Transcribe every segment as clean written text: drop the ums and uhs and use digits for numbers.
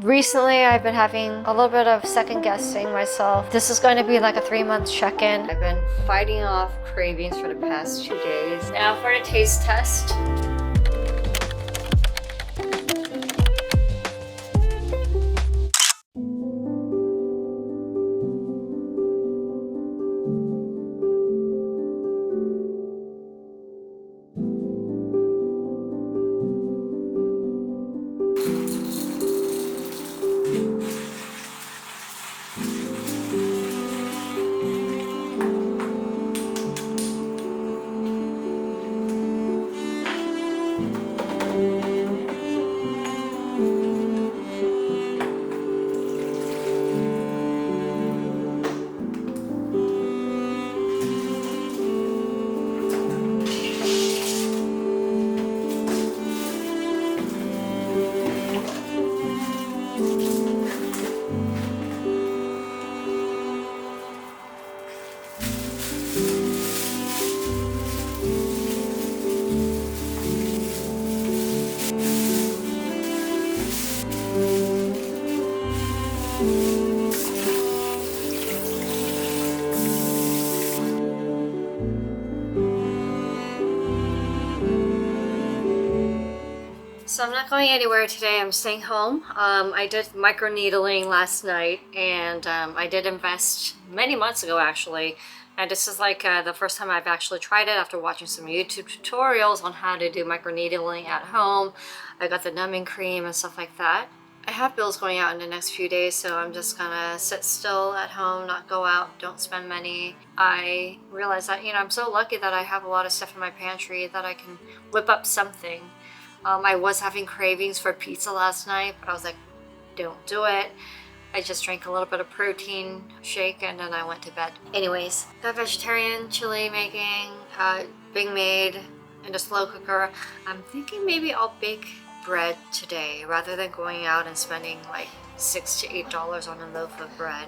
Recently, I've been having a little bit of second guessing myself. This is going to be like a 3-month check-in. I've been fighting off cravings for the past 2 days. Now for the taste test. So I'm not going anywhere today. I'm staying home. I did microneedling last night, and I did invest many months ago actually. And this is like the first time I've actually tried it after watching some YouTube tutorials on how to do microneedling at home. I got the numbing cream and stuff like that. I have bills going out in the next few days, so I'm just gonna sit still at home, not go out, don't spend money. I realize that, I'm so lucky that I have a lot of stuff in my pantry that I can whip up something. I was having cravings for pizza last night, but I was like, don't do it. I just drank a little bit of protein shake and then I went to bed. Anyways, got vegetarian chili being made in a slow cooker. I'm thinking maybe I'll bake bread today rather than going out and spending like $6 to $8 on a loaf of bread.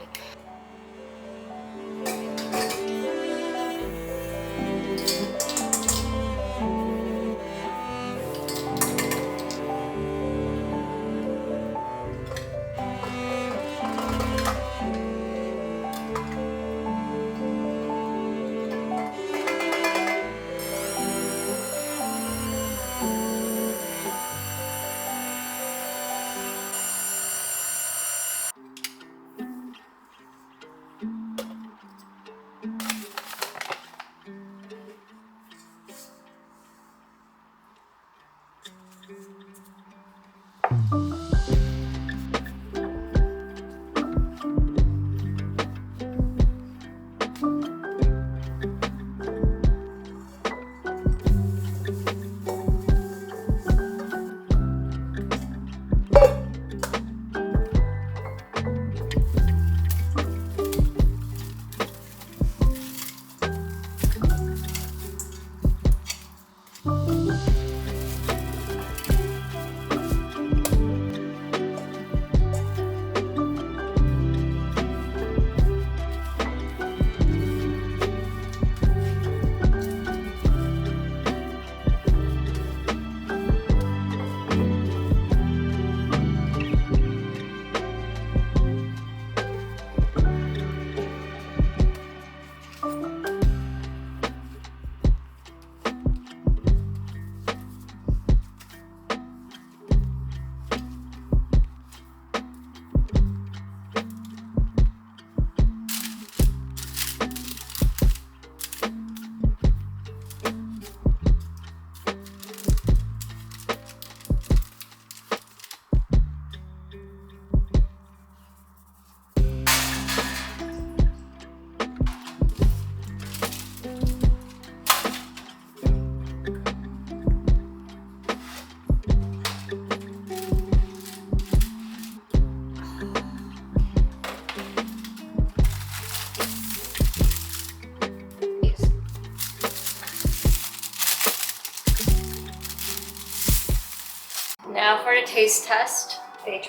Now for the taste test. They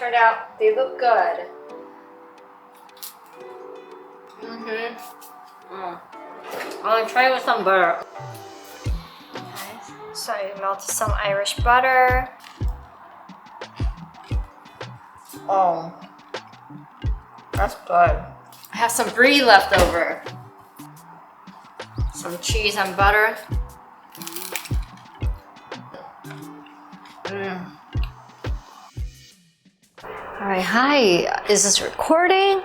look good. I'll try it with some butter. Okay, so I melted some Irish butter. Oh, that's good. I have some brie left over. Some cheese and butter. Alright, hi. Is this recording?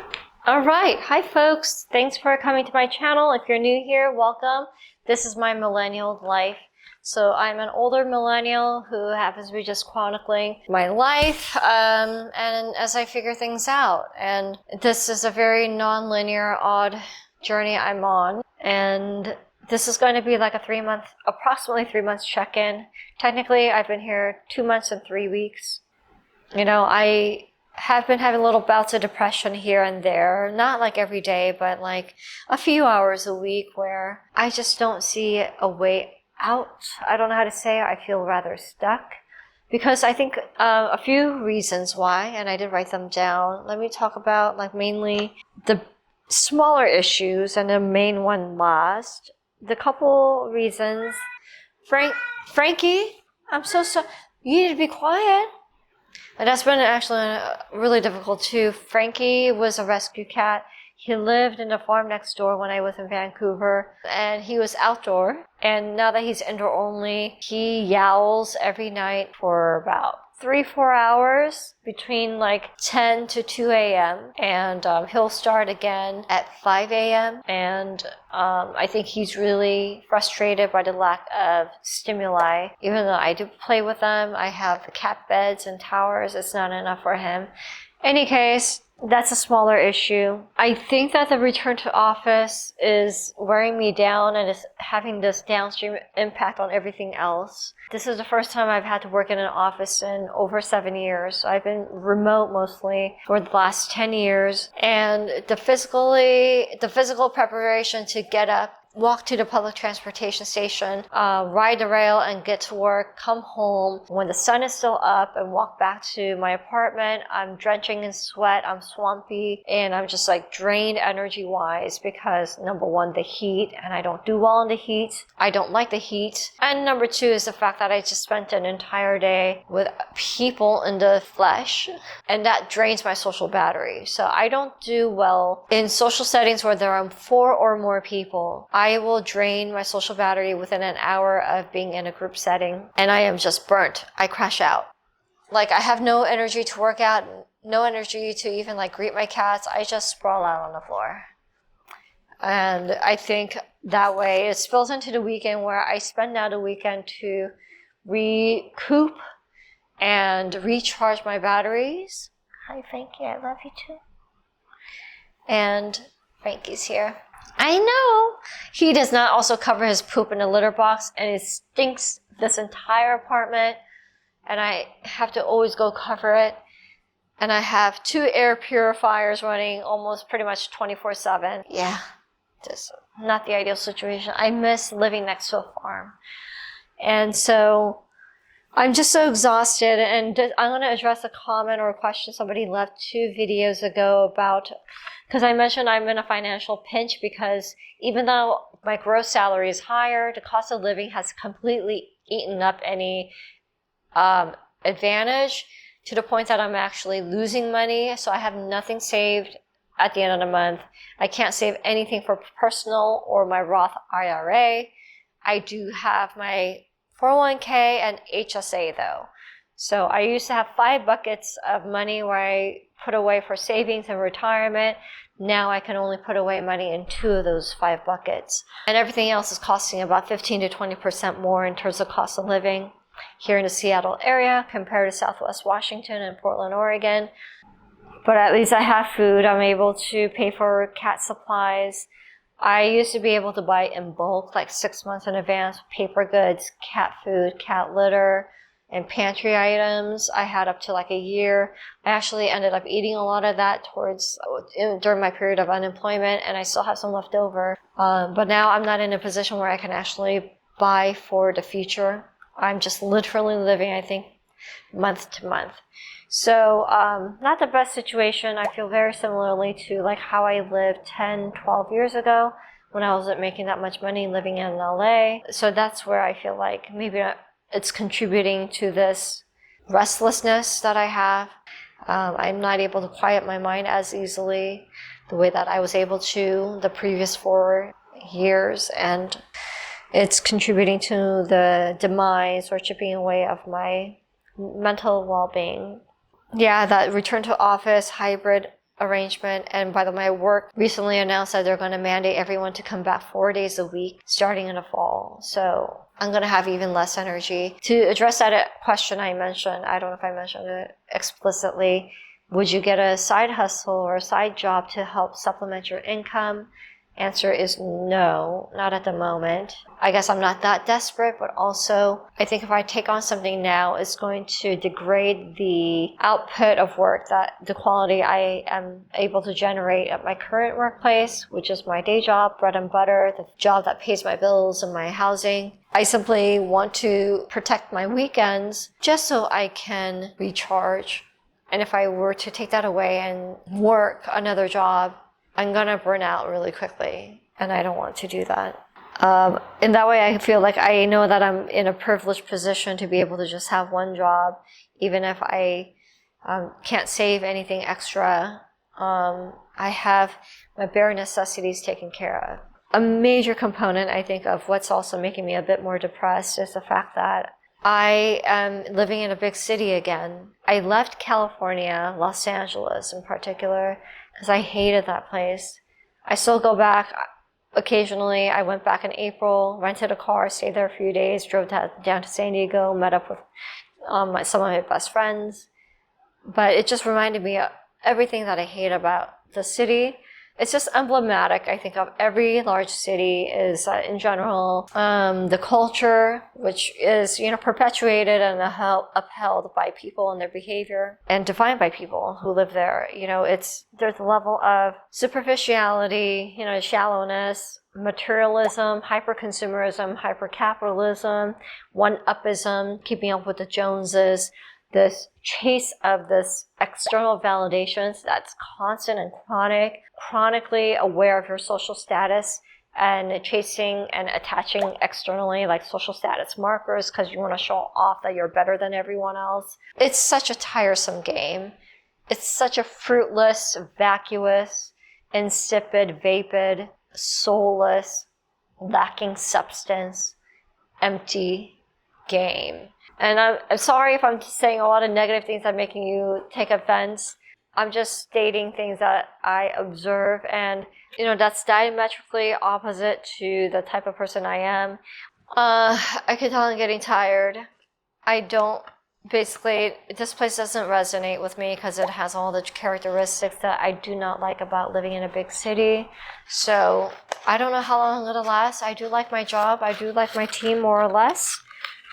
Alright, hi folks. Thanks for coming to my channel. If you're new here, welcome. This is my millennial life. So I'm an older millennial who happens to be just chronicling my life and as I figure things out. And this is a very non-linear, odd journey I'm on. And this is going to be like a approximately 3 months check-in. Technically, I've been here 2 months and 3 weeks. You know, I have been having little bouts of depression here and there, not like every day, but like a few hours a week where I just don't see a way out. I don't know how to say it. I feel rather stuck because I think a few reasons why, and I did write them down. Let me talk about like mainly the smaller issues and the main one last. The couple reasons. Frankie, I'm so sorry. You need to be quiet. And that's been actually really difficult too. Frankie was a rescue cat. He lived in the farm next door when I was in Vancouver, and he was outdoor. And now that he's indoor only, he yowls every night for about 3-4 hours between like 10 to 2 a.m. And he'll start again at 5 a.m. And I think he's really frustrated by the lack of stimuli. Even though I do play with them, I have the cat beds and towers, it's not enough for him. Any case, that's a smaller issue. I think that the return to office is wearing me down and is having this downstream impact on everything else. This is the first time I've had to work in an office in over 7 years. I've been remote mostly for the last 10 years. And the physical preparation to get up, walk to the public transportation station, ride the rail and get to work, come home when the sun is still up and walk back to my apartment. I'm drenching in sweat, I'm swampy, and I'm just like drained energy wise because number one, the heat, and I don't do well in the heat. I don't like the heat. And number two is the fact that I just spent an entire day with people in the flesh, and that drains my social battery. So I don't do well in social settings where there are 4 or more people. I will drain my social battery within an hour of being in a group setting, and I am just burnt. I crash out. Like, I have no energy to work out, no energy to even like greet my cats. I just sprawl out on the floor. And I think that way it spills into the weekend where I spend now the weekend to recoup and recharge my batteries. Hi, Frankie, I love you too. And Frankie's here. I know. He does not also cover his poop in a litter box, and it stinks this entire apartment, and I have to always go cover it. And I have 2 air purifiers running almost pretty much 24/7. Yeah, just not the ideal situation. I miss living next to a farm. And so I'm just so exhausted, and I'm going to address a comment or a question somebody left 2 videos ago about, because I mentioned I'm in a financial pinch because even though my gross salary is higher, the cost of living has completely eaten up any advantage to the point that I'm actually losing money. So I have nothing saved at the end of the month. I can't save anything for personal or my Roth IRA. I do have my 401k and HSA though. So I used to have 5 buckets of money where I put away for savings and retirement. Now I can only put away money in 2 of those 5 buckets. And everything else is costing about 15 to 20% more in terms of cost of living here in the Seattle area compared to Southwest Washington and Portland, Oregon. But at least I have food. I'm able to pay for cat supplies. I used to be able to buy in bulk, like 6 months in advance, paper goods, cat food, cat litter, and pantry items. I had up to like a year. I actually ended up eating a lot of that during my period of unemployment, and I still have some left over. But now I'm not in a position where I can actually buy for the future. I'm just literally living, I think, month to month. So not the best situation. I feel very similarly to like how I lived 10, 12 years ago when I wasn't making that much money living in LA. So that's where I feel like maybe it's contributing to this restlessness that I have. I'm not able to quiet my mind as easily the way that I was able to the previous 4 years, and it's contributing to the demise or chipping away of my mental well-being. Yeah, that return to office hybrid arrangement, and by the way, work recently announced that they're going to mandate everyone to come back 4 days a week starting in the fall. So I'm going to have even less energy. To address that question I mentioned, I don't know if I mentioned it explicitly, would you get a side hustle or a side job to help supplement your income? Answer is no, not at the moment. I guess I'm not that desperate, but also I think if I take on something now, it's going to degrade the output of work, that the quality I am able to generate at my current workplace, which is my day job, bread and butter, the job that pays my bills and my housing. I simply want to protect my weekends just so I can recharge. And if I were to take that away and work another job, I'm gonna burn out really quickly, and I don't want to do that. In that way, I feel like I know that I'm in a privileged position to be able to just have one job, even if I can't save anything extra. I have my bare necessities taken care of. A major component, I think, of what's also making me a bit more depressed is the fact that I am living in a big city again. I left California, Los Angeles in particular, because I hated that place. I still go back occasionally. I went back in April, rented a car, stayed there a few days, drove down to San Diego, met up with some of my best friends. But it just reminded me of everything that I hate about the city. It's just emblematic, I think, of every large city is in general, the culture, which is, perpetuated and upheld by people and their behavior and defined by people who live there. There's a level of superficiality, shallowness, materialism, hyper-consumerism, hyper-capitalism, one-upism, keeping up with the Joneses, this chase of this external validations that's constant and chronically aware of your social status and chasing and attaching externally like social status markers because you want to show off that you're better than everyone else. It's such a tiresome game. It's such a fruitless, vacuous, insipid, vapid, soulless, lacking substance, empty game. And I'm sorry if I'm saying a lot of negative things that are making you take offense. I'm just stating things that I observe, and that's diametrically opposite to the type of person I am. I can tell I'm getting tired. This place doesn't resonate with me because it has all the characteristics that I do not like about living in a big city. So I don't know how long it'll last. I do like my job. I do like my team more or less.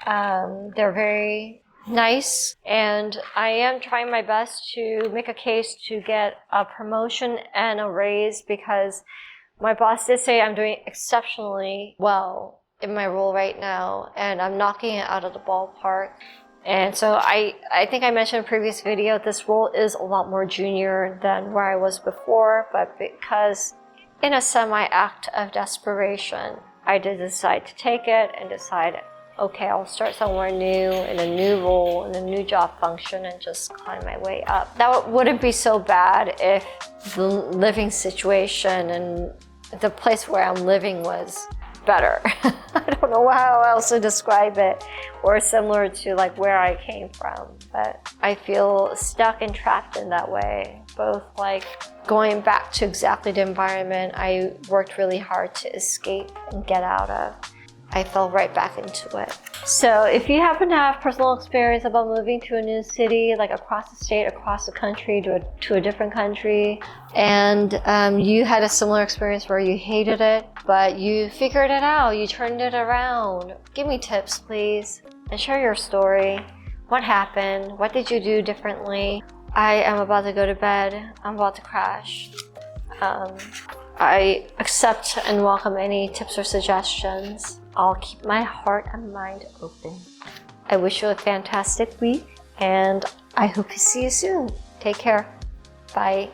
They're very nice, and I am trying my best to make a case to get a promotion and a raise because my boss did say I'm doing exceptionally well in my role right now, and I'm knocking it out of the ballpark. And so I think I mentioned in a previous video, this role is a lot more junior than where I was before, but because in a semi-act of desperation, I did decide to take it and decide, okay, I'll start somewhere new, in a new role, in a new job function, and just climb my way up. That wouldn't be so bad if the living situation and the place where I'm living was better. I don't know how else to describe it, or similar to like where I came from, but I feel stuck and trapped in that way. Both like going back to exactly the environment I worked really hard to escape and get out of. I fell right back into it. So if you happen to have personal experience about moving to a new city, like across the state, across the country, to a different country, and you had a similar experience where you hated it, but you figured it out, you turned it around, give me tips, please, and share your story. What happened? What did you do differently? I am about to go to bed. I'm about to crash. I accept and welcome any tips or suggestions. I'll keep my heart and mind open. I wish you a fantastic week, and I hope to see you soon. Take care. Bye.